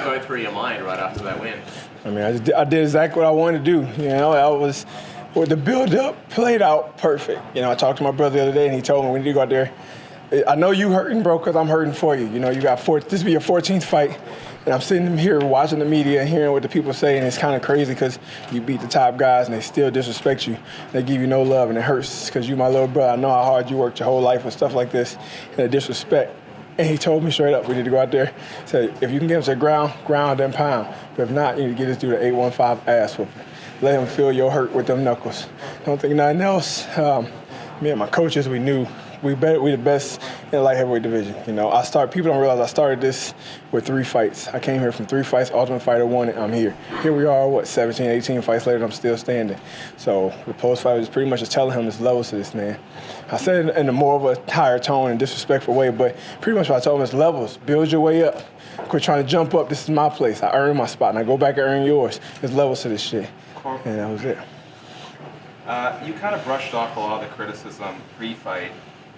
go through your mind right after that win? I mean, I did exactly what I wanted to do. You know, I was, with the build-up played out perfect. You know, I talked to my brother the other day, and he told me we need to go out there. I know you hurting, bro, because I'm hurting for you. You know, you got this will be your 14th fight, and I'm sitting here watching the media and hearing what the people say, and it's kind of crazy because you beat the top guys and they still disrespect you. They give you no love, and it hurts because you my little brother. I know how hard you worked your whole life and stuff like this, and the disrespect. And he told me straight up, we need to go out there. Said, if you can get him to the ground, then pound. But if not, you need to get this dude an 815 ass whooping. Let him feel your hurt with them knuckles. Don't think nothing else. Me and my coaches, we knew we the best in the light heavyweight division. You know, people don't realize I started this with 3 fights. I came here from 3 fights, Ultimate Fighter won it, I'm here. Here we are, 17, 18 fights later, and I'm still standing. So the post-fight was pretty much just telling him there's levels to this, man. I said it in a more of a higher tone and disrespectful way, but pretty much what I told him is levels. Build your way up. Quit trying to jump up. This is my place. I earned my spot, and I go back and earn yours. There's levels to this shit. And that was it. You kind of brushed off a lot of the criticism pre-fight,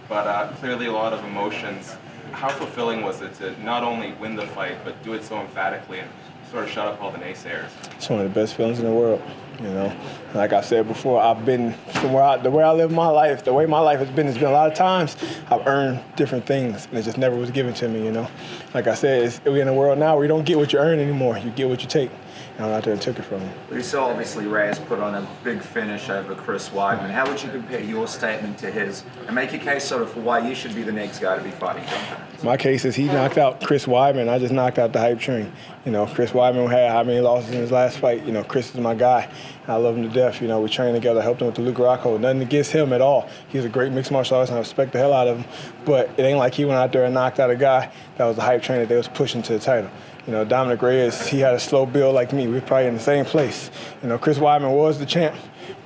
but clearly a lot of emotions. How fulfilling was it to not only win the fight, but do it so emphatically and sort of shut up all the naysayers? It's one of the best feelings in the world, you know. Like I said before, I've been from the way I live my life, the way my life has been a lot of times I've earned different things, and it just never was given to me, you know. Like I said, we're in a world now where you don't get what you earn anymore. You get what you take. And I went out there and took it from him. We saw obviously Reyes put on a big finish over Chris Weidman. How would you compare your statement to his and make a case sort of for why you should be the next guy to be fighting John? My case is he knocked out Chris Weidman. I just knocked out the hype train. You know, Chris Weidman had how many losses in his last fight. You know, Chris is my guy. I love him to death. You know, we trained together, helped him with the Luke Rockhold. Nothing against him at all. He's a great mixed martial artist, and I respect the hell out of him. But it ain't like he went out there and knocked out a guy that was the hype train that they was pushing to the title. You know, Dominic Reyes, he had a slow build like me. We were probably in the same place. You know, Chris Weidman was the champ,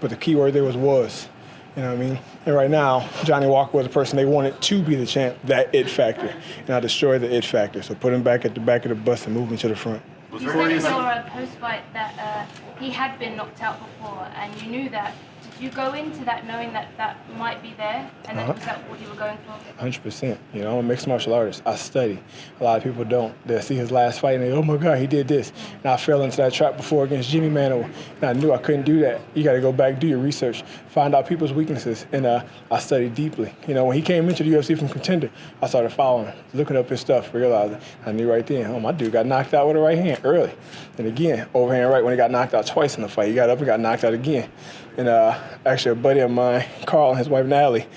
but the key word there was. You know what I mean? And right now, Johnny Walker was the person they wanted to be the champ, that it factor. And I destroyed the it factor. So put him back at the back of the bus and move me to the front. You said in your post-fight that he had been knocked out before, and you knew that. Did you go into that knowing that that might be there, and then was that what you were going for? 100%. You know, I'm a mixed martial artist. I study. A lot of people don't. They'll see his last fight and they, oh my God, he did this. And I fell into that trap before against Jimmy Manuel, and I knew I couldn't do that. You got to go back, do your research, find out people's weaknesses, and I studied deeply. You know, when he came into the UFC from Contender, I started following him, looking up his stuff, realizing I knew right then, oh, my dude got knocked out with a right hand early. And again, overhand right when he got knocked out twice in the fight. He got up and got knocked out again. And actually a buddy of mine, Carl, and his wife Natalie,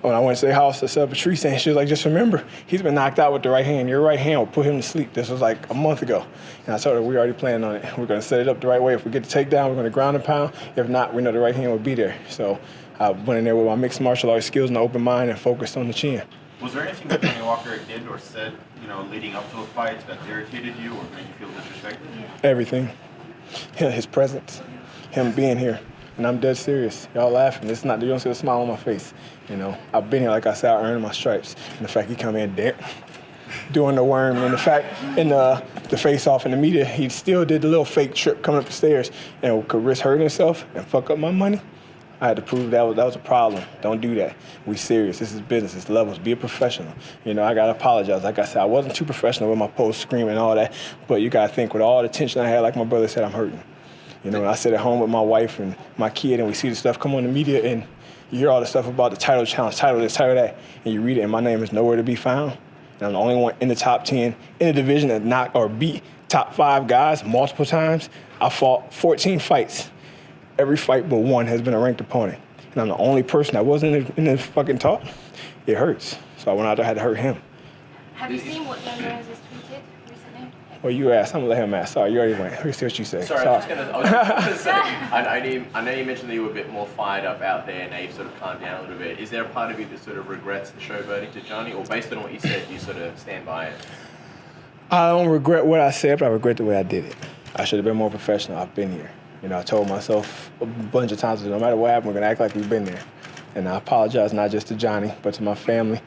when I went to their house to set up a tree stand, she was like, just remember, he's been knocked out with the right hand. Your right hand will put him to sleep. This was like a month ago. And I told her, we already planned on it. We're going to set it up the right way. If we get the takedown, we're going to ground and pound. If not, we know the right hand will be there. So I went in there with my mixed martial arts skills and an open mind and focused on the chin. Was there anything that Johnny Walker did or said, you know, leading up to a fight that irritated you or made you feel disrespected? Everything. His presence, him being here. And I'm dead serious. Y'all laughing. It's not, you don't see a smile on my face. You know, I've been here, like I said, I earned my stripes. And the fact he come in doing the worm, and the fact in the face-off in the media, he still did the little fake trip coming up the stairs and could risk hurting himself and fuck up my money. I had to prove that was a problem. Don't do that. We serious. This is business. It's levels. Be a professional. You know, I got to apologize. Like I said, I wasn't too professional with my post screaming and all that, but you got to think with all the tension I had, like my brother said, I'm hurting. You know, when I sit at home with my wife and my kid and we see the stuff come on the media and you hear all the stuff about the title challenge, title this, title that, and you read it and my name is nowhere to be found. And I'm the only one in the top 10 in the division that knocked or beat top 5 guys multiple times. I fought 14 fights. Every fight but one has been a ranked opponent. And I'm the only person that wasn't in the fucking talk. It hurts. So I went out there, I had to hurt him. Have you seen what John Reyes has tweeted recently? Well, you asked. I'm going to let him ask. Sorry, you already went. Let me see what you say. Sorry, I was just going to say, I know you mentioned that you were a bit more fired up out there and now you've sort of calmed down a little bit. Is there a part of you that sort of regrets the show verdict to Johnny, or based on what you said, you sort of stand by it? I don't regret what I said, but I regret the way I did it. I should have been more professional. I've been here. You know, I told myself a bunch of times, no matter what happened, we're going to act like we've been there. And I apologize not just to Johnny, but to my family,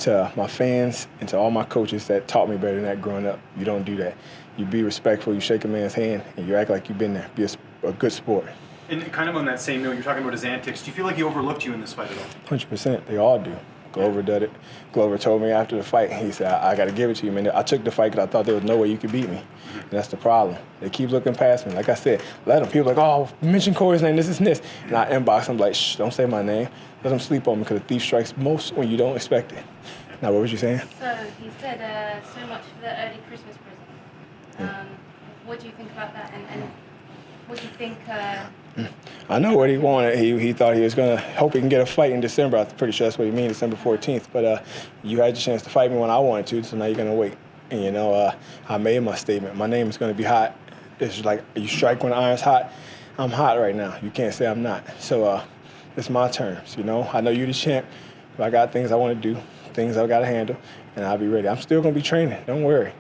to my fans, and to all my coaches that taught me better than that growing up. You don't do that. You be respectful, you shake a man's hand, and you act like you've been there. Be a good sport. And kind of on that same note, you're talking about his antics. Do you feel like he overlooked you in this fight at all? 100%. They all do. Glover did it. Glover told me after the fight, he said, I got to give it to you, man. I took the fight because I thought there was no way you could beat me. And that's the problem. They keep looking past me. Like I said, let them. People are like, oh, mention Corey's name, this and this. And I inbox them like, shh, don't say my name. Let them sleep on me because a thief strikes most when you don't expect it. Now, what was you saying? So he said so much for the early Christmas present. What do you think about that? And what do you think? I know what he wanted. He thought he was going to hope he can get a fight in December. I'm pretty sure that's what he means, December 14th. But you had your chance to fight me when I wanted to, so now you're going to wait. And, you know, I made my statement. My name is going to be hot. It's like you strike when the iron's hot. I'm hot right now. You can't say I'm not. So it's my terms, you know. I know you're the champ, but I got things I want to do, things I got to handle, and I'll be ready. I'm still going to be training. Don't worry.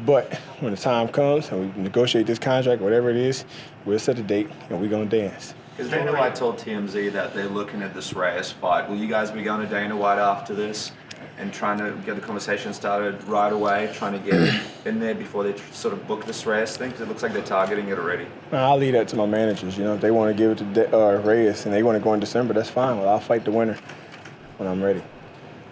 But when the time comes and we negotiate this contract, whatever it is, we'll set a date and we're going to dance. Because Dana White told TMZ that they're looking at this Reyes fight. Will you guys be going to Dana White after this and trying to get the conversation started right away, trying to get it in there before they sort of book this Reyes thing? Because it looks like they're targeting it already. I'll leave that to my managers. You know, if they want to give it to Reyes and they want to go in December, that's fine. Well, I'll fight the winner when I'm ready.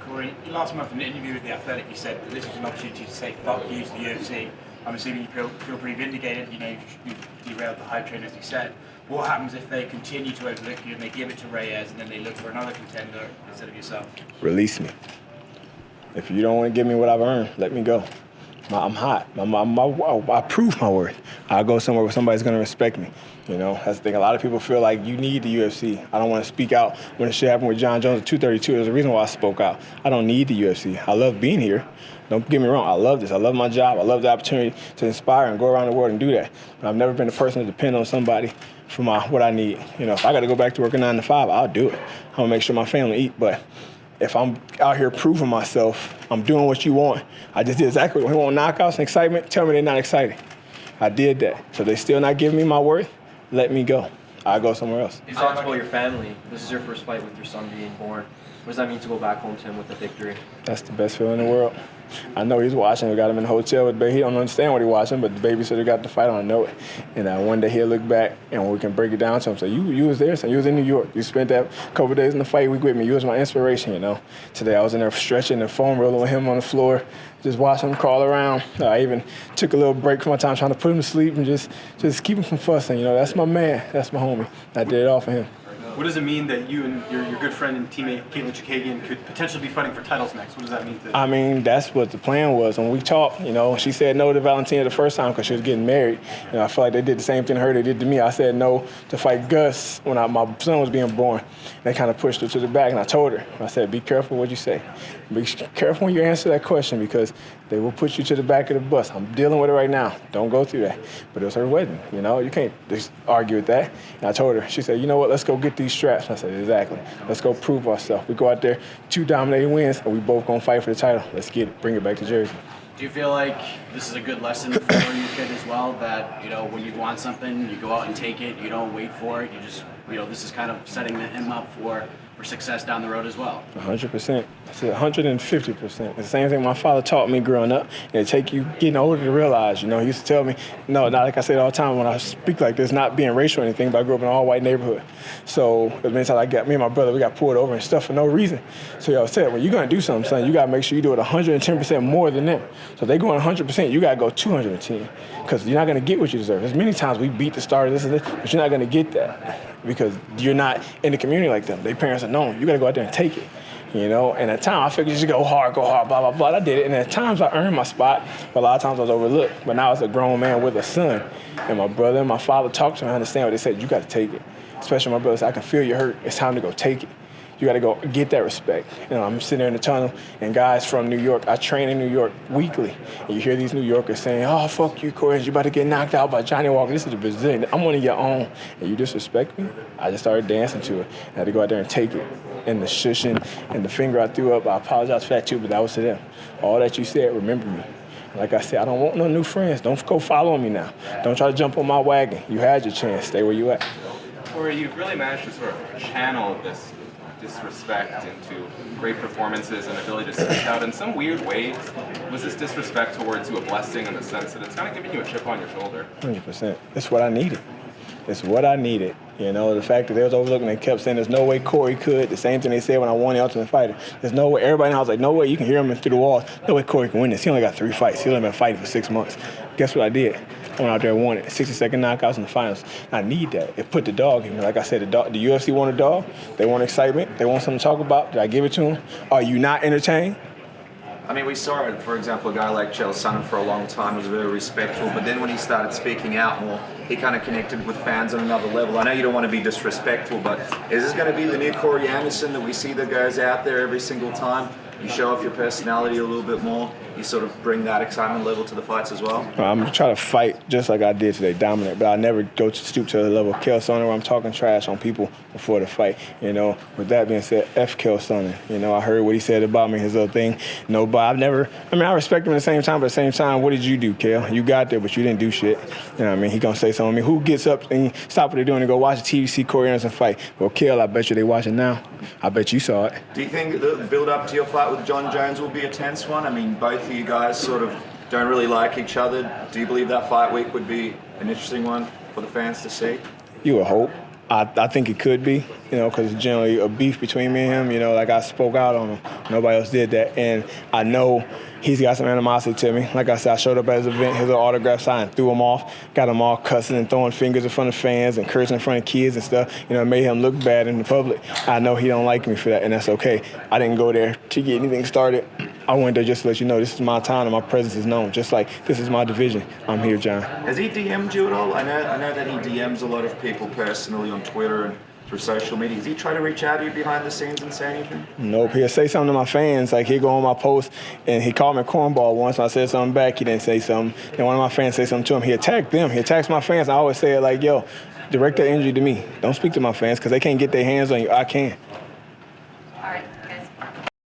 Corey, last month in an interview with The Athletic, you said that this was an opportunity to say fuck you to the UFC. I'm assuming you feel pretty vindicated. You know, you derailed the hype train, as you said. What happens if they continue to overlook you and they give it to Reyes and then they look for another contender instead of yourself? Release me. If you don't want to give me what I've earned, let me go. I'm hot. I prove my worth. I'll go somewhere where somebody's going to respect me. You know, that's the thing. A lot of people feel like you need the UFC. I don't want to speak out. When the shit happened with John Jones at 232, there's a reason why I spoke out. I don't need the UFC. I love being here. Don't get me wrong. I love this. I love my job. I love the opportunity to inspire and go around the world and do that. But I've never been the person to depend on somebody for what I need. You know, if I got to go back to working 9 to 5, I'll do it. I'm going to make sure my family eat. But if I'm out here proving myself, I'm doing what you want. I just did exactly what you want. Knockouts and excitement, tell me they're not excited. I did that. So they still not giving me my worth, let me go. I'll go somewhere else. You talked about your family. This is your first fight with your son being born. What does that mean to go back home to him with a victory? That's the best feeling in the world. I know he's watching. We got him in the hotel with baby. He don't understand what he's watching, but the babysitter got the fight on. I know it. And one day he'll look back and we can break it down to him. So you was there, son. You was in New York. You spent that couple of days in the fight week with me. You was my inspiration, you know. Today I was in there stretching and foam rolling with him on the floor, just watching him crawl around. I even took a little break from my time trying to put him to sleep and just keep him from fussing. You know, that's my man. That's my homie. I did it all for him. What does it mean that you and your good friend and teammate Caitlin Chikagian could potentially be fighting for titles next? What does that mean to I mean, that's what the plan was. When we talked, you know, she said no to Valentina the first time because she was getting married. And I feel like they did the same thing to her they did to me. I said no to fight Gus when my son was being born. They kind of pushed her to the back, and I told her, I said, be careful what you say. Be careful when you answer that question because they will put you to the back of the bus. I'm dealing with it right now. Don't go through that. But it was her wedding, you know. You can't just argue with that. And I told her, she said, you know what, let's go get these straps. I said, exactly. Let's go prove ourselves. We go out there, 2 dominating wins, and we both going to fight for the title. Let's get it. Bring it back to Jersey. Do you feel like this is a good lesson for your kid as well, that, you know, when you want something, you go out and take it, you don't wait for it, you just, you know, this is kind of setting him up for success down the road as well? 100%. It's 150%. It's the same thing my father taught me growing up. And it take you getting older to realize, you know, he used to tell me, no, not like I said all the time when I speak like this, not being racial or anything, but I grew up in an all-white neighborhood. So as many times me and my brother, we got pulled over and stuff for no reason. So he always said, when you're going to do something, son, you got to make sure you do it 110% more than them. So if they going 100%, you got to go 210 because you're not going to get what you deserve. There's many times we beat the star, this and this, but you're not going to get that because you're not in the community like them. Their parents are known. You got to go out there and take it. You know, and at times I figured just go hard, blah, blah, blah. I did it, and at times I earned my spot, but a lot of times I was overlooked. But now as a grown man with a son, and my brother and my father talked to me, I understand what they said. You got to take it. Especially my brother said, I can feel your hurt. It's time to go take it. You got to go get that respect. You know, I'm sitting there in the tunnel, and guys from New York, I train in New York weekly, and you hear these New Yorkers saying, oh, fuck you, Corey, you about to get knocked out by Johnny Walker. This is a Brazilian. I'm one of your own, and you disrespect me? I just started dancing to it. I had to go out there and take it. And the shushing and the finger I threw up, I apologize for that too, but that was to them. All that you said, remember me. Like I said, I don't want no new friends. Don't go following me now. Don't try to jump on my wagon. You had your chance. Stay where you at. Corey, you've really managed to sort of channel this disrespect into great performances and ability to speak out. In some weird way, was this disrespect towards you a blessing in the sense that it's kind of giving you a chip on your shoulder? 100%. It's what I needed. It's what I needed. You know, the fact that they was overlooking, they kept saying there's no way Corey could. The same thing they said when I won the Ultimate Fighter. There's no way. Everybody in the house was like, no way. You can hear him through the walls. No way Corey can win this. He only got 3 fights. He only been fighting for 6 months. Guess what I did? I went out there and won it. 60-second knockouts in the finals. I need that. It put the dog in me. Like I said, the UFC want a dog. They want excitement. They want something to talk about. Did I give it to them? Are you not entertained? I mean, we saw it, for example, a guy like Chael Sonnen for a long time was very respectful, but then when he started speaking out more, he kind of connected with fans on another level. I know you don't want to be disrespectful, but is this going to be the new Corey Anderson that we see that goes out there every single time? You show off your personality a little bit more. You sort of bring that excitement level to the fights as well. I'm going to try to fight just like I did today, dominant, but I never go to stoop to the level of Chael Sonnen where I'm talking trash on people before the fight. You know, with that being said, F Chael Sonnen. You know, I heard what he said about me, his other thing. No, but I respect him at the same time, but at the same time, what did you do, Chael? You got there, but you didn't do shit. You know what I mean? He going to say something to me. Who gets up and stop what they're doing and go watch the TV, see Corey Anderson fight? Well, Chael, I bet you they watching now. I bet you saw it. Do you think the build-up to your fight with John Jones will be a tense one? I mean, both of you guys sort of don't really like each other. Do you believe that fight week would be an interesting one for the fans to see? You would hope. I think it could be, you know, because generally a beef between me and him, you know, like I spoke out on him. Nobody else did that. And I know he's got some animosity to me. Like I said, I showed up at his event, his autograph sign, threw him off, got him all cussing and throwing fingers in front of fans and cursing in front of kids and stuff. You know, it made him look bad in the public. I know he don't like me for that, and that's okay. I didn't go there to get anything started. I went there just to let you know this is my town and my presence is known. Just like this is my division. I'm here, John. Has he DM'd you at all? I know that he DMs a lot of people personally on Twitter and through social media. Does he try to reach out to you behind the scenes and say anything? Nope. He'll say something to my fans. Like he'll go on my post and he called me a cornball once. When I said something back, he didn't say something. And one of my fans said something to him. He attacked them. He attacks my fans. I always say it like, yo, direct that injury to me. Don't speak to my fans because they can't get their hands on you. I can.